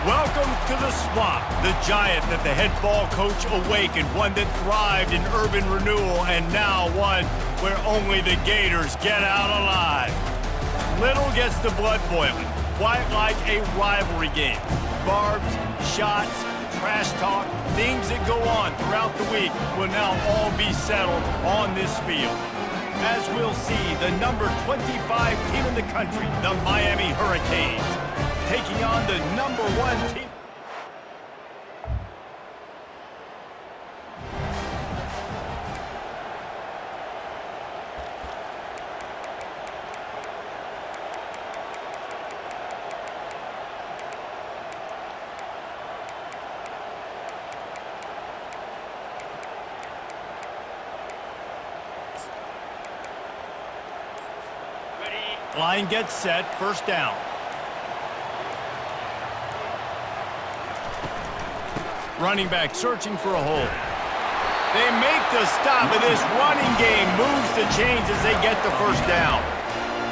Welcome to the swamp, the giant that the head ball coach awakened, one that thrived in urban renewal, and now one where only the Gators get out alive. Little gets the blood boiling, quite like a rivalry game. Barbs, shots, trash talk, things that go on throughout the week will now all be settled on this field. As we'll see, the number 25 team in the country, the Miami Hurricanes, taking on the number 1 team. Line gets set, first down. Running back searching for a hole. They make the stop, and this running game moves the chains as they get the first down.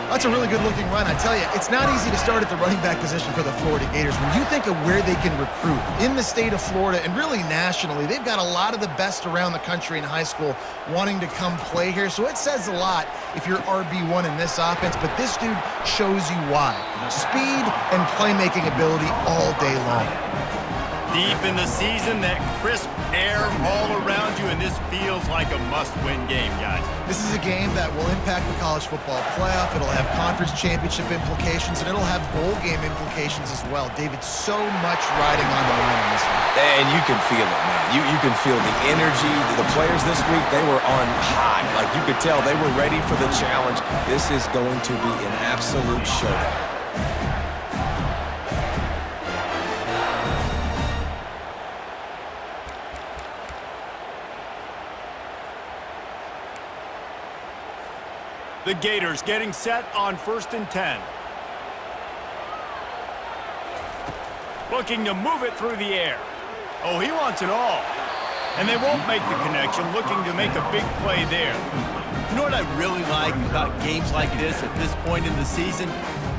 That's a really good-looking run. I tell you, it's not easy to start at the running back position for the Florida Gators. When you think of where they can recruit in the state of Florida and really nationally, they've got a lot of the best around the country in high school wanting to come play here. So it says a lot if you're RB1 in this offense, but this dude shows you why. Speed and playmaking ability all day long. Deep in the season, that crisp air all around you, and this feels like a must-win game, guys. This is a game that will impact the college football playoff. It'll have conference championship implications, and it'll have bowl game implications as well. David, so much riding on the line in this one. And you can feel it, man. You can feel the energy. The players this week, they were on high. Like, you could tell they were ready for the challenge. This is going to be an absolute showdown. The Gators getting set on 1st and 10. Looking to move it through the air. Oh, he wants it all. And they won't make the connection, looking to make a big play there. You know what I really like about games like this at this point in the season?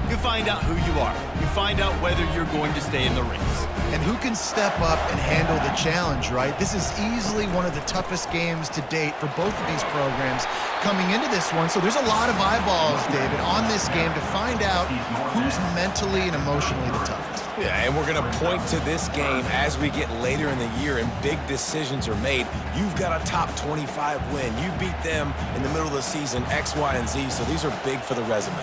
You find out who you are. You find out whether you're going to stay in the race. And who can step up and handle the challenge, right? This is easily one of the toughest games to date for both of these programs coming into this one. So there's a lot of eyeballs, David, on this game to find out who's mentally and emotionally the toughest. Yeah, and we're going to point to this game as we get later in the year and big decisions are made. You've got a top 25 win. You beat them in the middle of the season, X, Y, and Z, so these are big for the resume.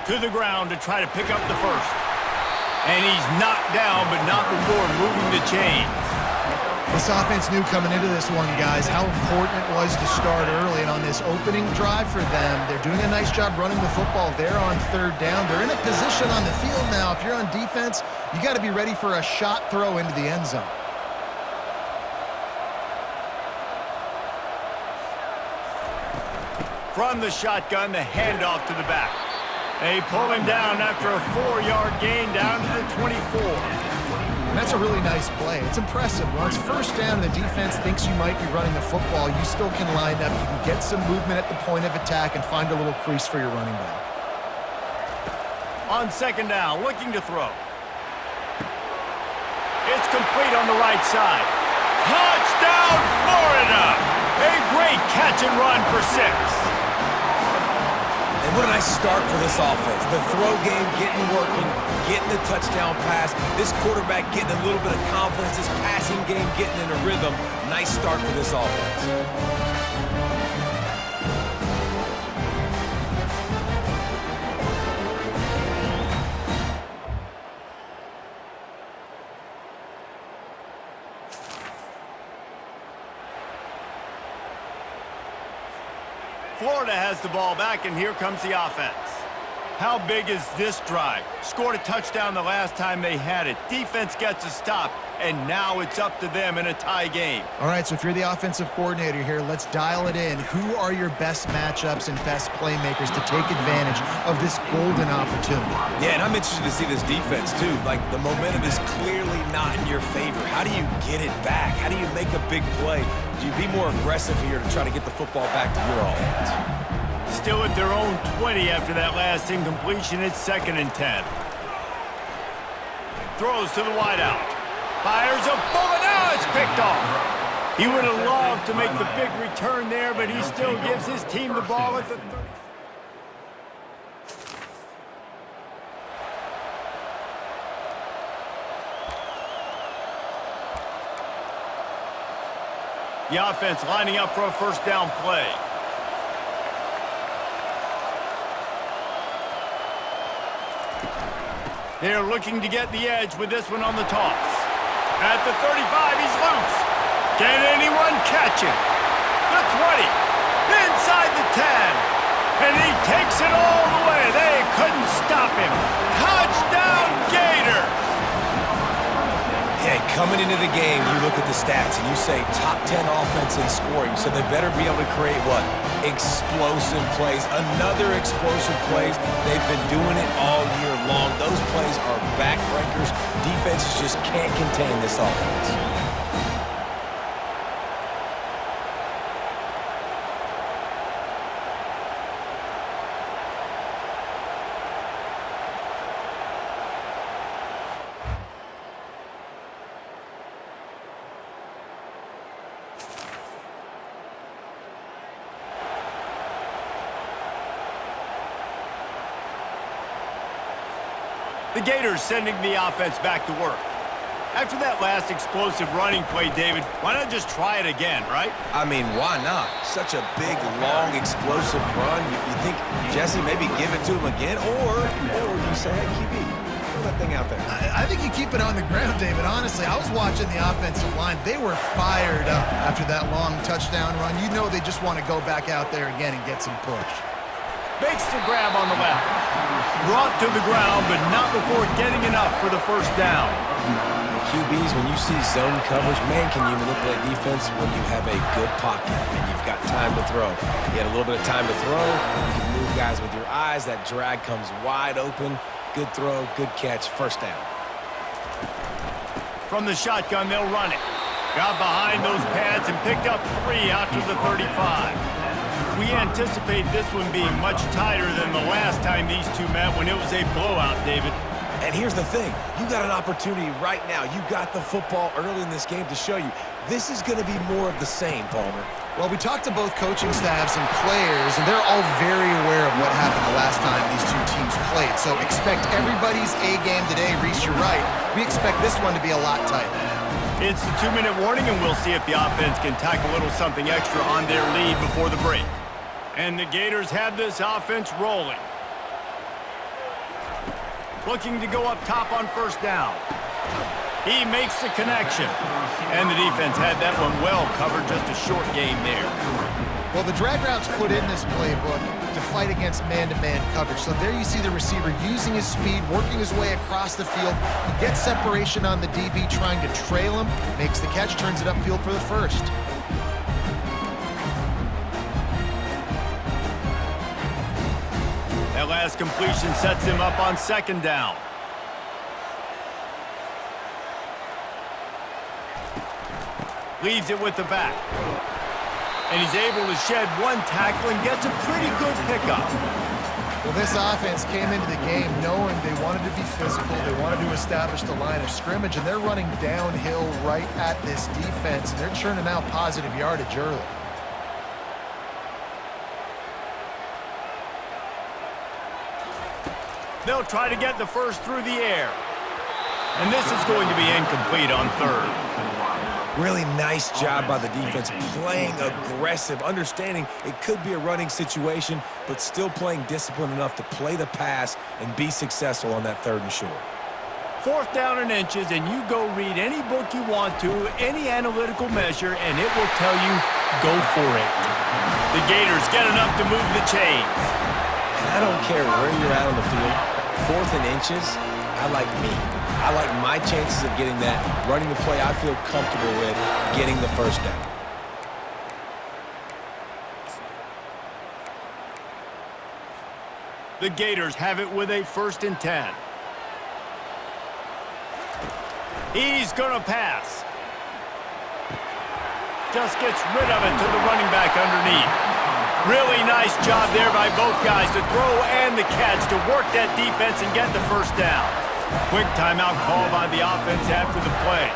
To the ground to try to pick up the first. And he's knocked down, but not before moving the chains. This offense knew coming into this one, guys, how important it was to start early. And on this opening drive for them, they're doing a nice job running the football. They're on 3rd down. They're in a position on the field now. If you're on defense, you got to be ready for a shot throw into the end zone. From the shotgun, the handoff to the back. They pull him down after a 4-yard gain down to the 24. And that's a really nice play. It's impressive. Once 1st down and the defense thinks you might be running the football, you still can line up. You can get some movement at the point of attack and find a little crease for your running back. On 2nd down, looking to throw. It's complete on the right side. Touchdown, Florida! A great catch and run for 6. And what a nice start for this offense. The throw game getting working, getting the touchdown pass. This quarterback getting a little bit of confidence. This passing game getting in a rhythm. Nice start for this offense. Florida has the ball back, and here comes the offense. How big is this drive? Scored a touchdown the last time they had it. Defense gets a stop, and now it's up to them in a tie game. All right, so if you're the offensive coordinator here, let's dial it in. Who are your best matchups and best playmakers to take advantage of this golden opportunity? Yeah, and I'm interested to see this defense, too. Like, the momentum is clearly not in your favor. How do you get it back? How do you make a big play? Do you be more aggressive here to try to get the football back to your offense? Still at their own 20 after that last incompletion. It's 2nd and 10. Throws to the wideout. Fires a bullet. Now it's picked off. He would have loved to make the big return there, but he still gives his team the ball at the 30. The offense lining up for a first down play. They're looking to get the edge with this one on the toss. At the 35, he's loose. Can anyone catch him? The 20, inside the 10, and he takes it all the way. They couldn't stop him. Touchdown, Gators! Yeah, coming into the game, you look at the stats and you say top 10 offense in scoring, so they better be able to create what? Explosive plays. Another explosive plays. They've been doing it all year long. Those plays are backbreakers. Defenses just can't contain this offense. The Gators sending the offense back to work. After that last explosive running play, David, why not just try it again, right? I mean, why not? Such a big, long, explosive run. You think, Jesse, maybe give it to him again? Or you say, hey, QB, throw that thing out there. I think you keep it on the ground, David. Honestly, I was watching the offensive line. They were fired up after that long touchdown run. You know they just want to go back out there again and get some push. Makes the grab on the left. Brought to the ground, but not before getting enough for the first down. QBs, when you see zone coverage, man, can you manipulate defense when you have a good pocket and you've got time to throw? You had a little bit of time to throw. You can move guys with your eyes. That drag comes wide open. Good throw, good catch, first down. From the shotgun, they'll run it. Got behind those pads and picked up 3 out to the 35. We anticipate this one being much tighter than the last time these two met when it was a blowout, David. And here's the thing. You got an opportunity right now. You got the football early in this game to show you. This is going to be more of the same, Palmer. Well, we talked to both coaching staffs and players, and they're all very aware of what happened the last time these two teams played. So expect everybody's A game today. Reese, you're right. We expect this one to be a lot tighter. It's the 2-minute warning, and we'll see if the offense can tack a little something extra on their lead before the break. And the Gators have this offense rolling. Looking to go up top on first down. He makes the connection. And the defense had that one well covered, just a short gain there. Well, the drag routes put in this playbook to fight against man-to-man coverage. So there you see the receiver using his speed, working his way across the field. He gets separation on the DB, trying to trail him, makes the catch, turns it upfield for the first. That last completion sets him up on second down. Leaves it with the back. And he's able to shed one tackle and gets a pretty good pickup. Well, this offense came into the game knowing they wanted to be physical, they wanted to establish the line of scrimmage, and they're running downhill right at this defense, and they're churning out positive yardage early. They'll try to get the first through the air. And this is going to be incomplete on third. Really nice job by the defense, playing aggressive, understanding it could be a running situation, but still playing disciplined enough to play the pass and be successful on that 3rd and short. 4th down and inches, and you go read any book you want to, any analytical measure, and it will tell you, go for it. The Gators get enough to move the chains. And I don't care where you're at on the field. 4th and inches, I like me. I like my chances of getting that, running the play I feel comfortable with, getting the first down. The Gators have it with a 1st and 10. He's going to pass. Just gets rid of it to the running back underneath. Really nice job there by both guys to throw and the catch to work that defense and get the first down. Quick timeout call by the offense after the play.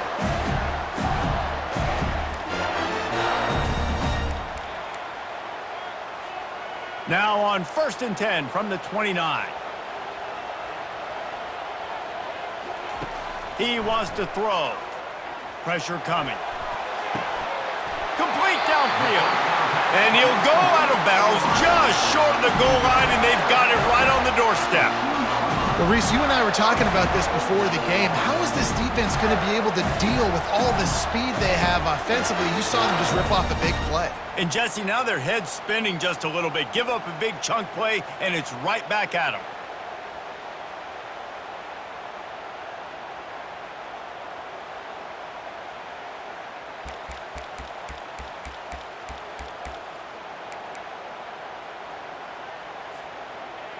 Now on 1st and 10 from the 29. He wants to throw. Pressure coming. Complete downfield. And he'll go out of bounds just short of the goal line, and they've got it right on the doorstep. Well, Reese, you and I were talking about this before the game. How is this defense going to be able to deal with all the speed they have offensively? You saw them just rip off a big play. And, Jesse, now their head's spinning just a little bit. Give up a big chunk play, and it's right back at them.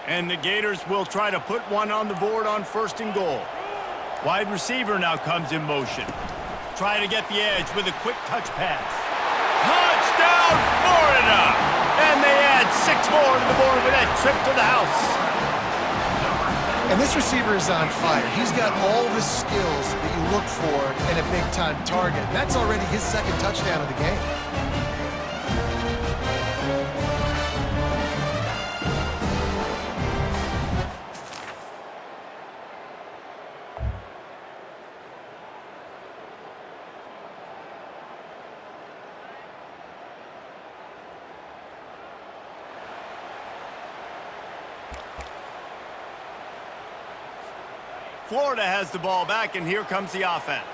And the Gators will try to put one on the board on 1st and goal. Wide receiver now comes in motion. Trying to get the edge with a quick touch pass. Touchdown, Florida! And they add 6 more to the board with that trip to the house. And this receiver is on fire. He's got all the skills that you look for in a big-time target. That's already his 2nd touchdown of the game. Florida has the ball back, and here comes the offense.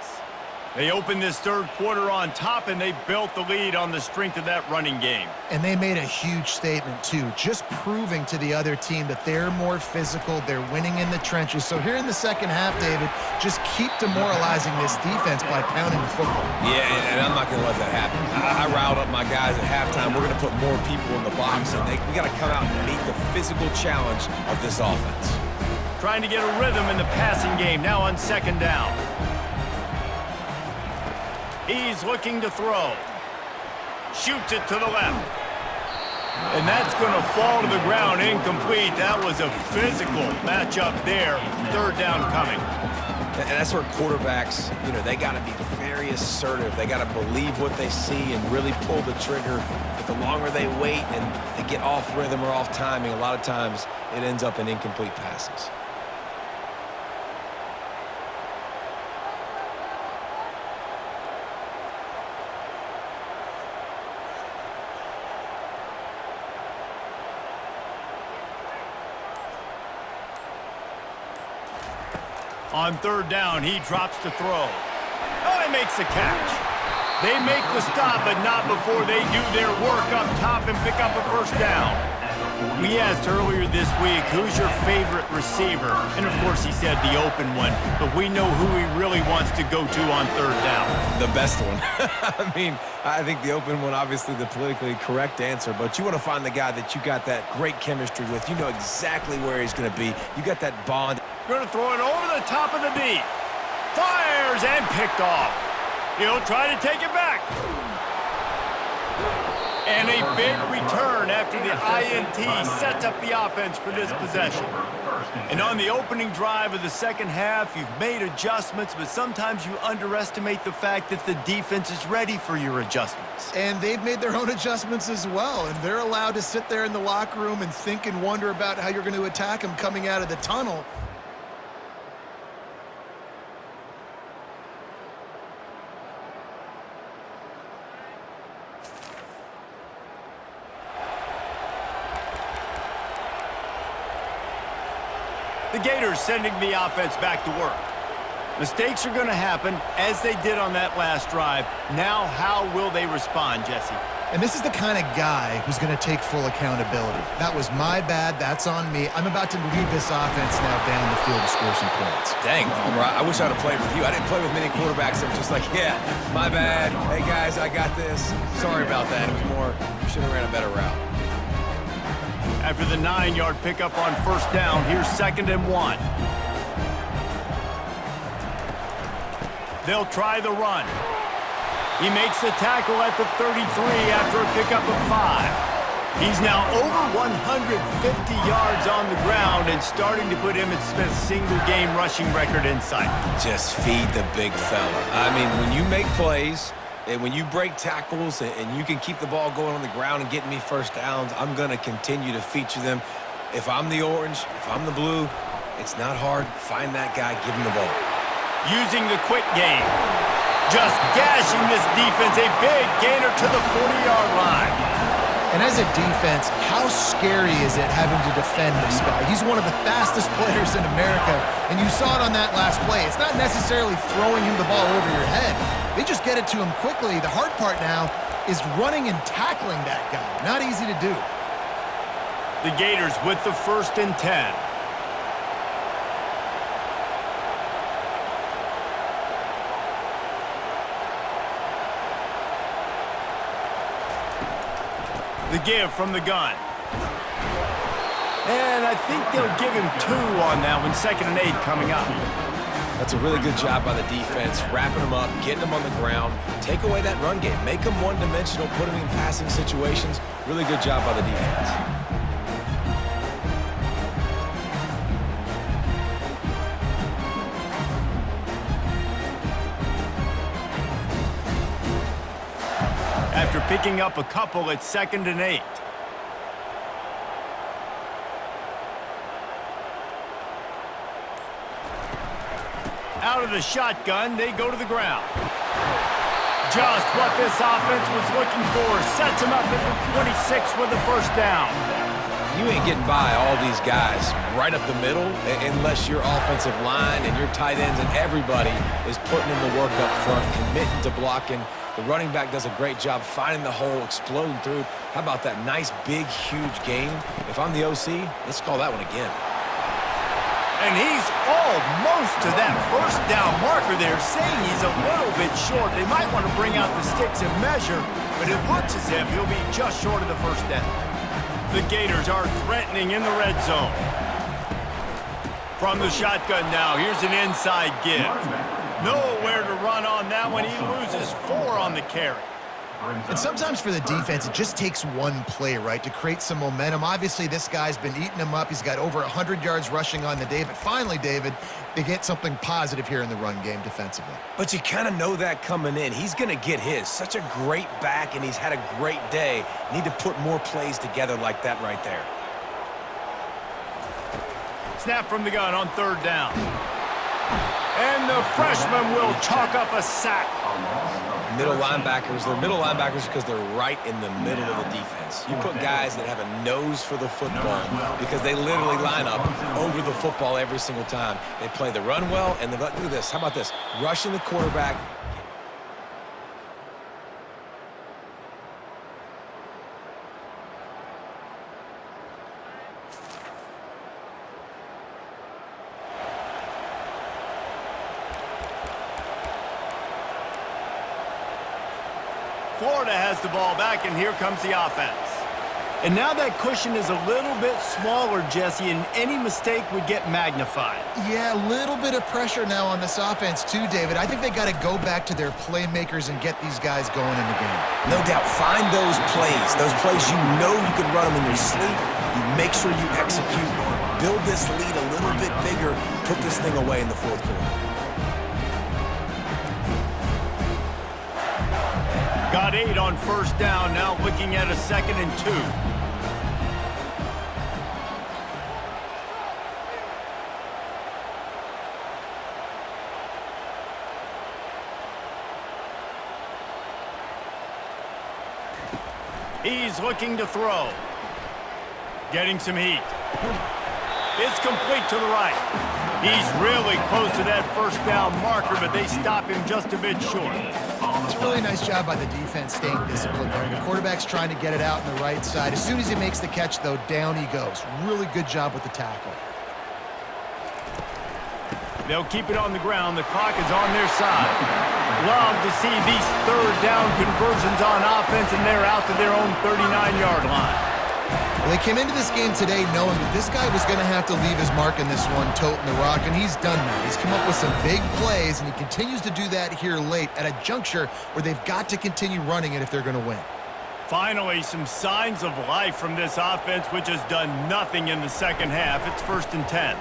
They opened this 3rd quarter on top, and they built the lead on the strength of that running game. And they made a huge statement, too, just proving to the other team that they're more physical, they're winning in the trenches. So here in the 2nd half, David, just keep demoralizing this defense by pounding the football. Yeah, and I'm not going to let that happen. I riled up my guys at halftime. We're going to put more people in the box, and we got to come out and meet the physical challenge of this offense. Trying to get a rhythm in the passing game, now on 2nd down. He's looking to throw. Shoots it to the left. And that's going to fall to the ground incomplete. That was a physical matchup there. 3rd down coming. And that's where quarterbacks, they got to be very assertive. They got to believe what they see and really pull the trigger. But the longer they wait and they get off rhythm or off timing, a lot of times it ends up in incomplete passes. On 3rd down, he drops to throw. Oh, he makes the catch. They make the stop, but not before they do their work up top and pick up a 1st down. We asked earlier this week, who's your favorite receiver? And, of course, he said the open one, but we know who he really wants to go to on 3rd down. The best one. I think the open one, obviously the politically correct answer, but you want to find the guy that you got that great chemistry with. You know exactly where he's going to be. You got that bond. Going to throw it over the top of the D. Fires and picked off. He'll try to take it back. And a big return after the INT sets up the offense for this possession. And on the opening drive of the 2nd half, you've made adjustments, but sometimes you underestimate the fact that the defense is ready for your adjustments. And they've made their own adjustments as well, and they're allowed to sit there in the locker room and think and wonder about how you're going to attack them coming out of the tunnel. The Gators sending the offense back to work. Mistakes are going to happen, as they did on that last drive. Now, how will they respond, Jesse? And this is the kind of guy who's going to take full accountability. That was my bad. That's on me. I'm about to lead this offense now down the field to score some points. Dang, Homer, I wish I'd have played with you. I didn't play with many quarterbacks that were just like, yeah, my bad. Hey, guys, I got this. Sorry about that. It was more, you should have ran a better route. After the 9-yard pickup on first down, here's 2nd and 1. They'll try the run. He makes the tackle at the 33 after a pickup of 5. He's now over 150 yards on the ground and starting to put Emmitt Smith's single-game rushing record in sight. Just feed the big fella. I mean, when you make plays and when you break tackles and you can keep the ball going on the ground and getting me first downs, I'm going to continue to feature them. If I'm the orange, if I'm the blue, it's not hard. Find that guy, give him the ball. Using the quick game. Just gashing this defense, a big gainer to the 40-yard line. And as a defense, how scary is it having to defend this guy? He's one of the fastest players in America, and you saw it on that last play. It's not necessarily throwing him the ball over your head. They just get it to him quickly. The hard part now is running and tackling that guy. Not easy to do. The Gators with the 1st and 10. The give from the gun. And I think they'll give him 2 on that one. 2nd and 8 coming up. That's a really good job by the defense, wrapping them up, getting them on the ground. Take away that run game. Make them one-dimensional, put them in passing situations. Really good job by the defense. After picking up a couple, it's 2nd and 8. Out of the shotgun, they go to the ground. Just what this offense was looking for. Sets him up at the 26 with the 1st down. You ain't getting by all these guys right up the middle unless your offensive line and your tight ends and everybody is putting in the work up front, committing to blocking. The running back does a great job finding the hole, exploding through. How about that nice, big, huge gain? If I'm the OC, let's call that one again. And he's almost to that 1st down marker there, saying he's a little bit short. They might want to bring out the sticks and measure, but it looks as if he'll be just short of the 1st down. The Gators are threatening in the red zone. From the shotgun now, here's an inside give. Nowhere to run on that one. He loses 4 on the carry. And sometimes for the defense, it just takes one play, right, to create some momentum. Obviously, this guy's been eating him up. He's got over 100 yards rushing on the day. But finally, David, they get something positive here in the run game defensively. But you kind of know that coming in. He's going to get his. Such a great back, and he's had a great day. Need to put more plays together like that right there. Snap from the gun on 3rd down. And the freshman will chalk up a sack. Middle linebackers, they're middle linebackers because they're right in the middle of the defense. You put guys that have a nose for the football because they literally line up over the football every single time. They play the run well, and look at this. How about this? Rushing the quarterback. Florida has the ball back, and here comes the offense. And now that cushion is a little bit smaller, Jesse, and any mistake would get magnified. Yeah, a little bit of pressure now on this offense too, David. I think they got to go back to their playmakers and get these guys going in the game. No doubt, find those plays you know you can run them in your sleep. You make sure you execute, build this lead a little bit bigger, put this thing away in the 4th quarter. Got 8 on 1st down, now looking at a 2nd and 2. He's looking to throw. Getting some heat. It's complete to the right. He's really close to that first down marker, but they stop him just a bit short. It's a really nice job by the defense staying disciplined there. The quarterback's trying to get it out on the right side. As soon as he makes the catch, though, down he goes. Really good job with the tackle. They'll keep it on the ground. The clock is on their side. Love to see these third down conversions on offense, and they're out to their own 39-yard line. Well, they came into this game today knowing that this guy was going to have to leave his mark in this one, toting the rock, and he's done that. He's come up with some big plays, and he continues to do that here late at a juncture where they've got to continue running it if they're going to win. Finally, some signs of life from this offense, which has done nothing in the second half. It's 1st and 10.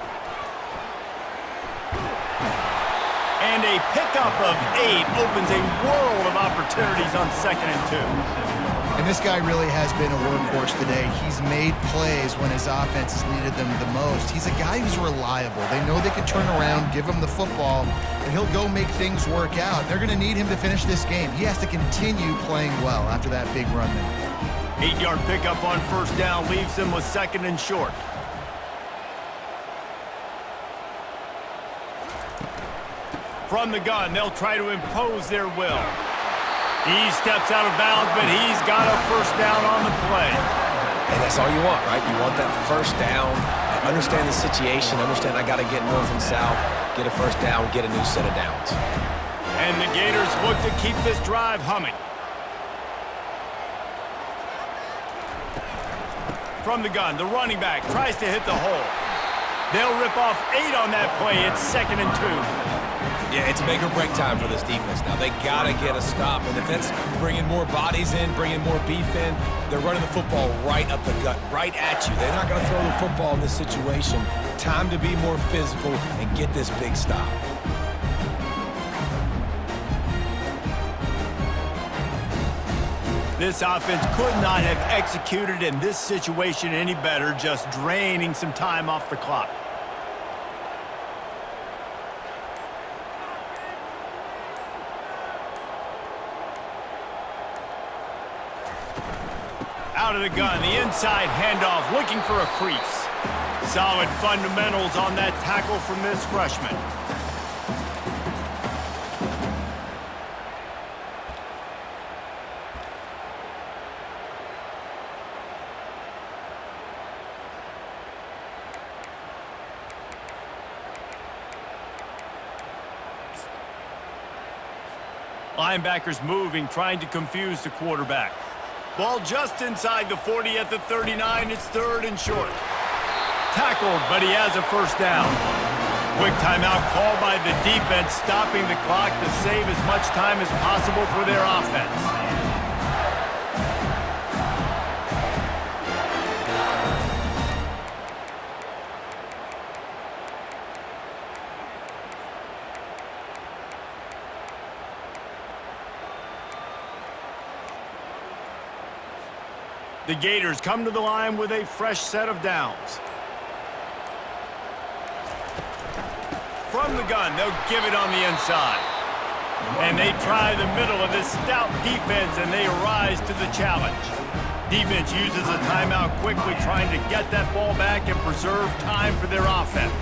And a pickup of 8 opens a world of opportunities on 2nd and 2. And this guy really has been a workhorse today. He's made plays when his offense has needed them the most. He's a guy who's reliable. They know they can turn around, give him the football, and he'll go make things work out. They're going to need him to finish this game. He has to continue playing well after that big run there. 8-yard pickup on 1st down leaves them with 2nd and short. From the gun, they'll try to impose their will. He steps out of bounds, but he's got a 1st down on the play. And that's all you want, right? You want that 1st down. Understand the situation. Understand I got to get north and south, get a 1st down, get a new set of downs. And the Gators look to keep this drive humming. From the gun, the running back tries to hit the hole. They'll rip off 8 on that play. It's 2nd and 2. Yeah, it's make or break time for this defense. Now, they got to get a stop. And if it's bringing more bodies in, bringing more beef in, they're running the football right up the gut, right at you. They're not going to throw the football in this situation. Time to be more physical and get this big stop. This offense could not have executed in this situation any better, just draining some time off the clock. Out of the gun, the inside handoff, looking for a crease. Solid fundamentals on that tackle from this freshman. Linebackers moving, trying to confuse the quarterback. Ball just inside the 40 at the 39. It's 3rd and short. Tackled, but he has a 1st down. Quick timeout called by the defense, stopping the clock to save as much time as possible for their offense. The Gators come to the line with a fresh set of downs. From the gun, they'll give it on the inside. And they try the middle of this stout defense, and they rise to the challenge. Defense uses a timeout quickly, trying to get that ball back and preserve time for their offense.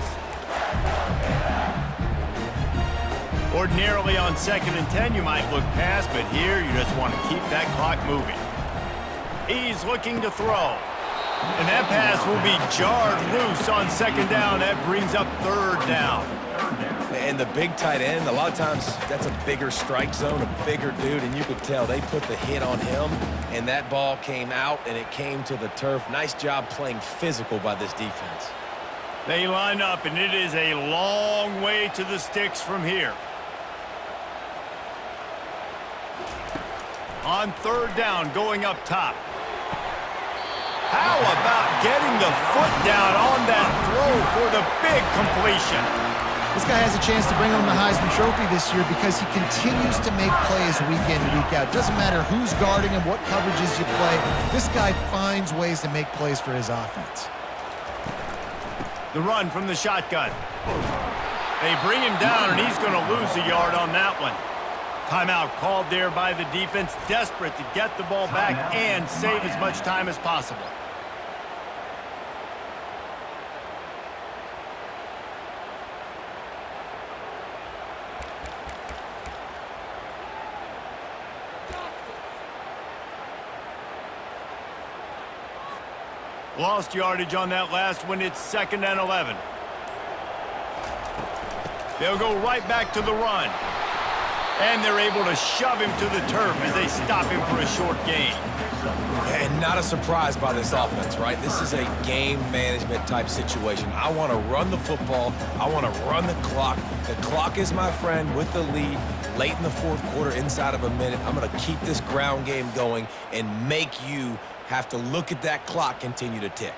Ordinarily on 2nd and 10, you might look past, but here you just want to keep that clock moving. He's looking to throw. And that pass will be jarred loose on 2nd down. That brings up 3rd down. And the big tight end, a lot of times that's a bigger strike zone, a bigger dude, and you could tell they put the hit on him, and that ball came out, and it came to the turf. Nice job playing physical by this defense. They line up, and it is a long way to the sticks from here. On 3rd down, going up top. How about getting the foot down on that throw for the big completion? This guy has a chance to bring home the Heisman Trophy this year because he continues to make plays week in and week out. Doesn't matter who's guarding him, what coverages you play. This guy finds ways to make plays for his offense. The run from the shotgun. They bring him down, and he's going to lose a yard on that one. Timeout called there by the defense, desperate to get the ball back and save as much time as possible. Lost yardage on that last one. It's 2nd and 11. They'll go right back to the run. And they're able to shove him to the turf as they stop him for a short gain. And not a surprise by this offense, right? This is a game management type situation. I want to run the football. I want to run the clock. The clock is my friend with the lead late in the fourth quarter, inside of a minute. I'm going to keep this ground game going and make you have to look at that clock continue to tick.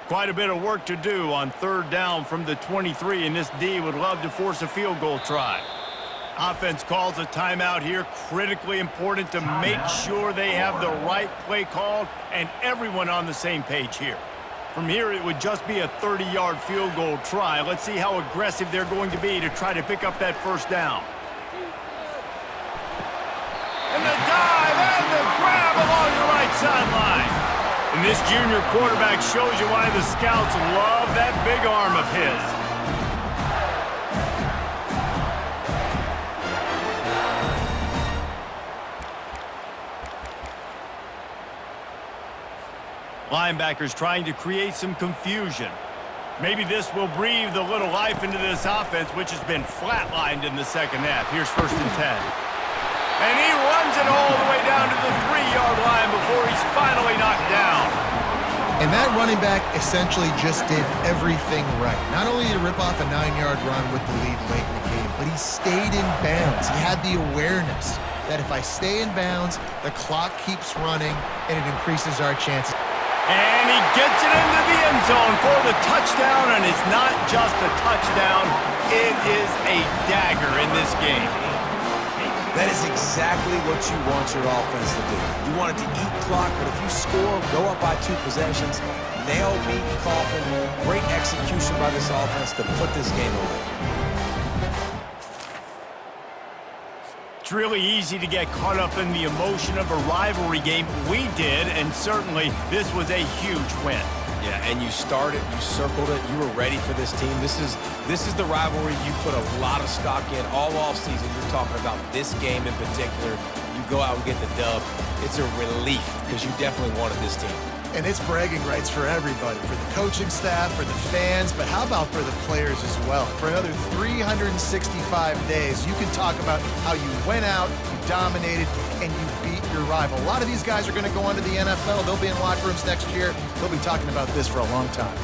Quite a bit of work to do on 3rd down from the 23, and this D would love to force a field goal try. Offense calls a timeout here. Critically important to make sure they have the right play called and everyone on the same page here. From here, it would just be a 30-yard field goal try. Let's see how aggressive they're going to be to try to pick up that 1st down. And the dive and the grab along the right sideline. And this junior quarterback shows you why the scouts love that big arm of his. Linebackers trying to create some confusion. Maybe this will breathe a little life into this offense, which has been flatlined in the 2nd half. Here's 1st and 10. And he runs it all the way down to the 3-yard line before he's finally knocked down. And that running back essentially just did everything right. Not only did he rip off a 9-yard run with the lead late in the game, but he stayed in bounds. He had the awareness that if I stay in bounds, the clock keeps running, and it increases our chances. And he gets it into the end zone for the touchdown, and it's not just a touchdown, it is a dagger in this game. That is exactly what you want your offense to do. You want it to eat clock, but if you score, go up by 2 possessions, nail meat coffin, great execution by this offense to put this game away. It's really easy to get caught up in the emotion of a rivalry game. We did, and certainly this was a huge win. Yeah, and you started, you circled it, you were ready for this team. This is the rivalry you put a lot of stock in all offseason. You're talking about this game in particular. You go out and get the dub. It's a relief because you definitely wanted this team. And it's bragging rights for everybody, for the coaching staff, for the fans, but how about for the players as well? For another 365 days, you can talk about how you went out, you dominated, and you beat your rival. A lot of these guys are going to go on to the NFL. They'll be in locker rooms next year. They'll be talking about this for a long time.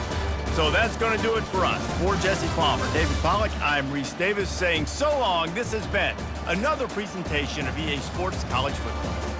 So that's going to do it for us. For Jesse Palmer, David Pollack, I'm Reese Davis saying so long. This has been another presentation of EA Sports College Football.